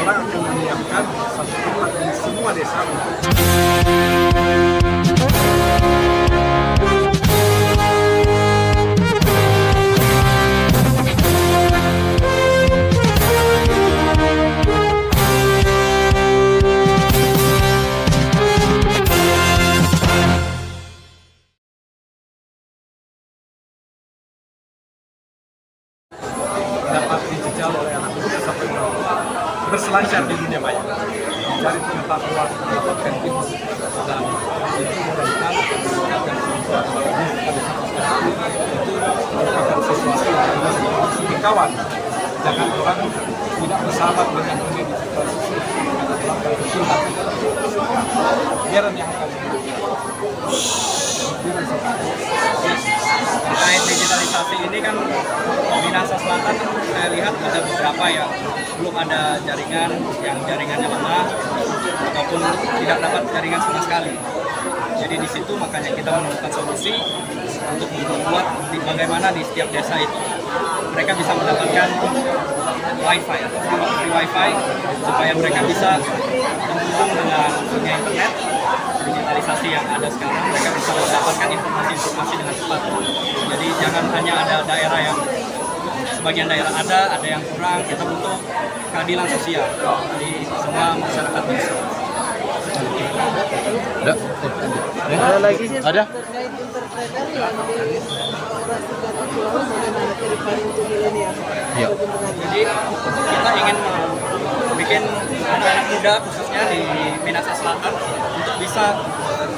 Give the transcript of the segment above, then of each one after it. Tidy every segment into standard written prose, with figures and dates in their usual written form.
orang akan menyiapkan satu tempat di semua desa. Dapat dijajal oleh anak muda sampai berselancar di dunia maya, mencari pengetahuan, mendapatkan ilmu, dan itu mudah-mudahan meningkatkan kemampuan itu merupakan sesuatu yang harus menjadi kawan. Jangan orang tidak bersahabat dengan diri di situasi cinta. Biaran yang akan terkait digitalisasi ini kan Minahasa Selatan saya lihat ada beberapa yang belum ada jaringan, yang jaringannya lemah ataupun tidak dapat jaringan sama sekali. Jadi di situ makanya kita menemukan solusi untuk membuat bagaimana di setiap desa itu mereka bisa mendapatkan wifi atau free wifi supaya mereka bisa terhubung dengan dunia internet. Digitalisasi yang ada sekarang, mereka bisa mendapatkan informasi dengan cepat. Jadi jangan hanya ada daerah yang sebagian daerah ada yang kurang. Kita butuh keadilan sosial di semua masyarakat desa. Ada lagi? Ada? Ya. Jadi kita ingin bikin anak-anak muda khususnya di Minahasa Selatan untuk bisa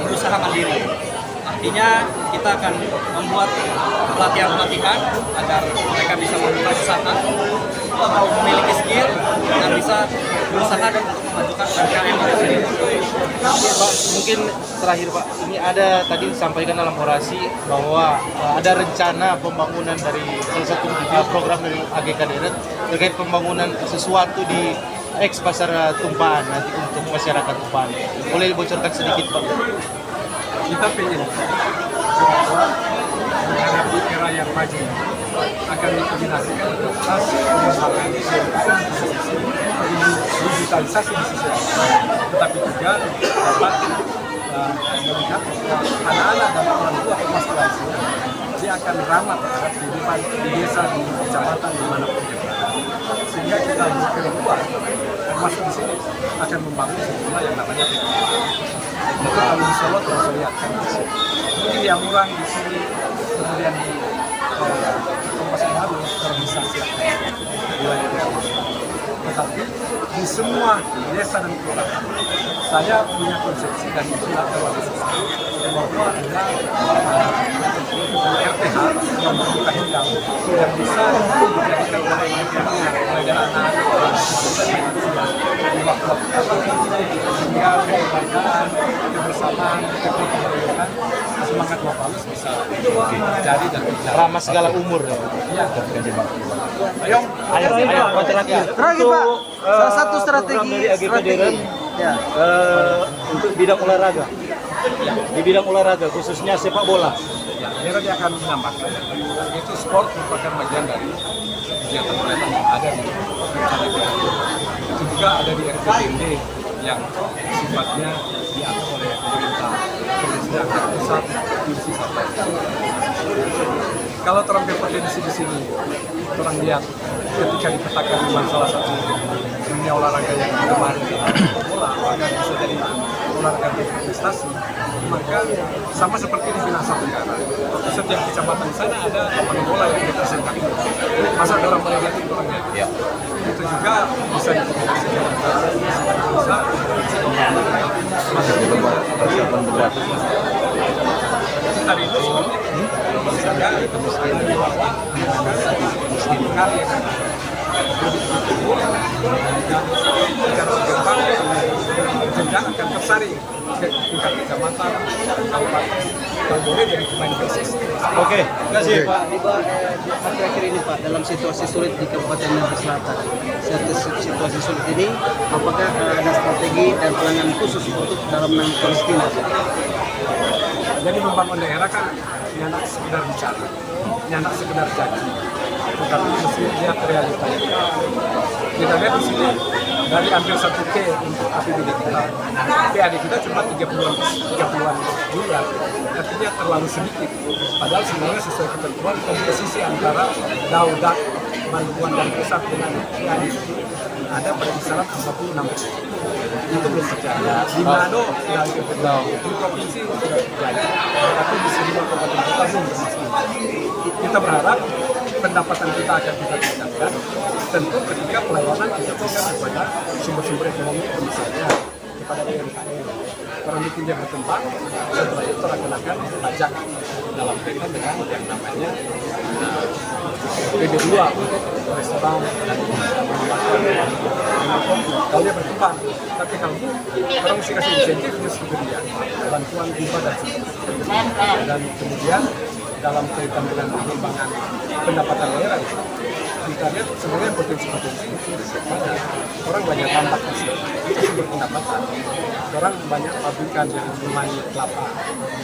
berusaha mandiri. Artinya kita akan membuat pelatihan-pelatihan agar mereka bisa membuka usaha, memiliki skill dan bisa berusaha dan untuk memajukan UMKM itu sendiri. Pak, mungkin terakhir Pak, ini ada tadi disampaikan dalam orasi bahwa ada rencana pembangunan dari salah satu program dari AGK Deret terkait pembangunan sesuatu di pasar Tumpahan nanti untuk masyarakat Tumpahan. Boleh dibocorkan sedikit Pak? Kita ingin bahwa menghadapi era yang maju akan dikombinasikan atas pengembangan digitalisasi di sisi lain, tetapi juga dapat melihat anak-anak dan orang tua termasuk dia akan ramah terhadap kehidupan di desa, di kecamatan, dimanapun dia berada. Sehingga kita berdua termasuk di sini akan membangun sejumlah yang namanya teknologi. Itu kalau di Solo terus lihat kan mungkin yang murah di sini, kemudian di Kompas Baru termisasi wilayah daerah. Tetapi di semua desa dan kelurahan saya punya konsepsi dan usulan bahwa ada RTH yang terbuka hijau yang bisa dijadikan oleh anak-anak di waktu-waktu sehingga keberadaan, kebersamaan, kebersamaan, semangat Wabalus bisa jadi dan berjalan. Ramah segala umur ya. Iya. Ayo, terakhir. Terakhir Pak, salah satu strategi dari AGK Deret untuk bidang olahraga. Di bidang olahraga khususnya sepak bola. Ya, dia akan menambahkan itu sport merupakan bagian dari kegiatan olahraga yang ada di negara. Itu juga ada di RPJMD yang sifatnya diatur oleh pemerintah pusat, provinsi sampai. Kalau terampil potensi di sini, orang lihat ketika dipetakan dengan salah satu dunia olahraga yang kemarin bola, maka bisa jadi olahraga berprestasi. Maka sama seperti di Minahasa Tenggara, setiap kecamatan sana ada lapangan bola yang representatif. Masa ada orang mulai lihat itu orang lihat. Ya. Itu juga bisa dikomunikasikan bisa masa itu persiapan berat. Tadi itu misalnya kali jenjang akan tersaring ke tingkat kecamatan, kabupaten, dan boleh jadi pemain basis. Oke, terima kasih Pak. Akhir-akhir ini Pak, dalam situasi sulit di Kabupaten Minahasa Selatan, situasi sulit ini, apakah ada strategi dan penanganan khusus untuk dalam menangani kemiskinan? Jadi membangun daerah kan tidak sekedar bicara, tidak sekedar janji, tetapi mesti lihat realitanya. Kita lihat di sini dari ambil 1T untuk APBD kita, PAD kita cuma 30-an miliar, artinya terlalu sedikit. Padahal sebenarnya sesuai ketentuan komposisi antara daudat bantuan dari pusat dengan PAD itu ada pada kisaran 46%. Itu belum terjadi. Di Manado dan di provinsi sudah terjadi, tapi di semua kabupaten kota belum termasuk. Kita berharap pendapatan kita akan kita tingkatkan. Tentu ketika pelayanan kita berikan kepada sumber-sumber ekonomi misalnya kepada UMKM. Orang bikin dia berkembang, setelah itu terkenakan pajak dalam kaitan dengan yang namanya PB2 untuk restoran dan kalau dia berkembang. Tapi kalau orang mesti kasih insentif justru ke dia, bantuan hibah dan sebagainya. Dan kemudian dalam kaitan dengan pengembangan pendapatan daerah kita lihat sebenarnya potensi-potensi orang banyak tambak di sini, itu sumber pendapatan. Orang banyak pabrikan yang memanen kelapa,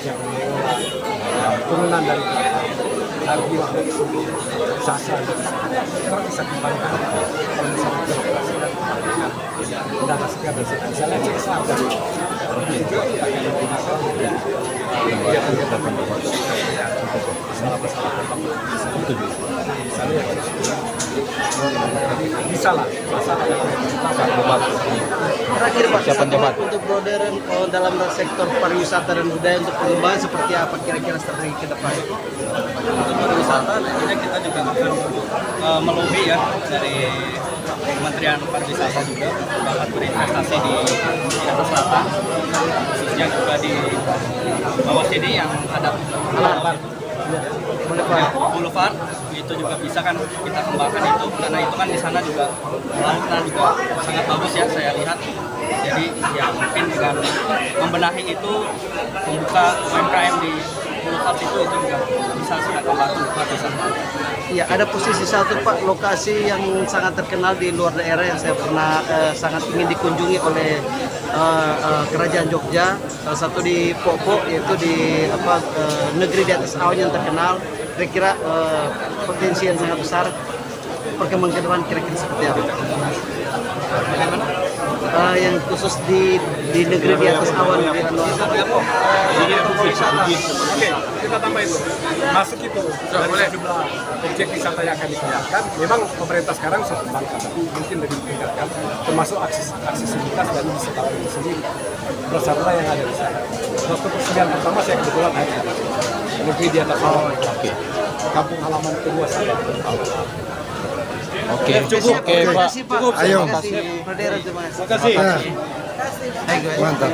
yang mengolah turunan dari kelapa, lagi dari sini, sasa dari sini. Orang bisa kembangkan kalau misalnya beroperasikan pabrikan dana segar dan sebagainya. Misalnya CSA dari itu akan digunakan kegiatan-kegiatan masalah-masalah pembangunan. Misalnya bisa lah masalah Terakhir Pak, untuk modern dalam sektor pariwisata dan budaya untuk pengembangan seperti apa kira-kira strategi ke depan? Untuk pariwisata tentunya kita juga akan melobi ya dari Kementerian Pariwisata juga dapat berinvestasi di Jakarta Selatan, khususnya juga di bawah sini yang ada Boulevard itu juga bisa kan kita kembangkan itu, karena itu kan di sana juga lautnya juga sangat bagus ya saya lihat. Jadi ya mungkin dengan membenahi itu, membuka UMKM di Boulevard itu juga bisa sangat membantu pariwisata. Iya, ada posisi satu Pak, lokasi yang sangat terkenal di luar daerah yang saya pernah sangat ingin dikunjungi oleh Kerajaan Jogja, salah satu di Popo, yaitu di negeri di atas awan yang terkenal. Kira-kira potensi yang sangat besar perkembangan ke depan kira-kira seperti apa? Yang khusus di negeri di atas awan di Oke, kita tambah itu. Masuk itu dari jumlah objek wisata yang akan dikembangkan. Memang pemerintah sekarang sudah kembangkan, tapi mungkin lebih ditingkatkan, termasuk aksesibilitas dan wisatawan itu sendiri. Wisata yang ada di sana. Waktu persediaan pertama saya kebetulan ada negeri di atas awan. Kampung halaman kedua saya. Oke, cukup. Oke, Pak. Cukup. Ayo. Terima kasih. Terima kasih. Mantap.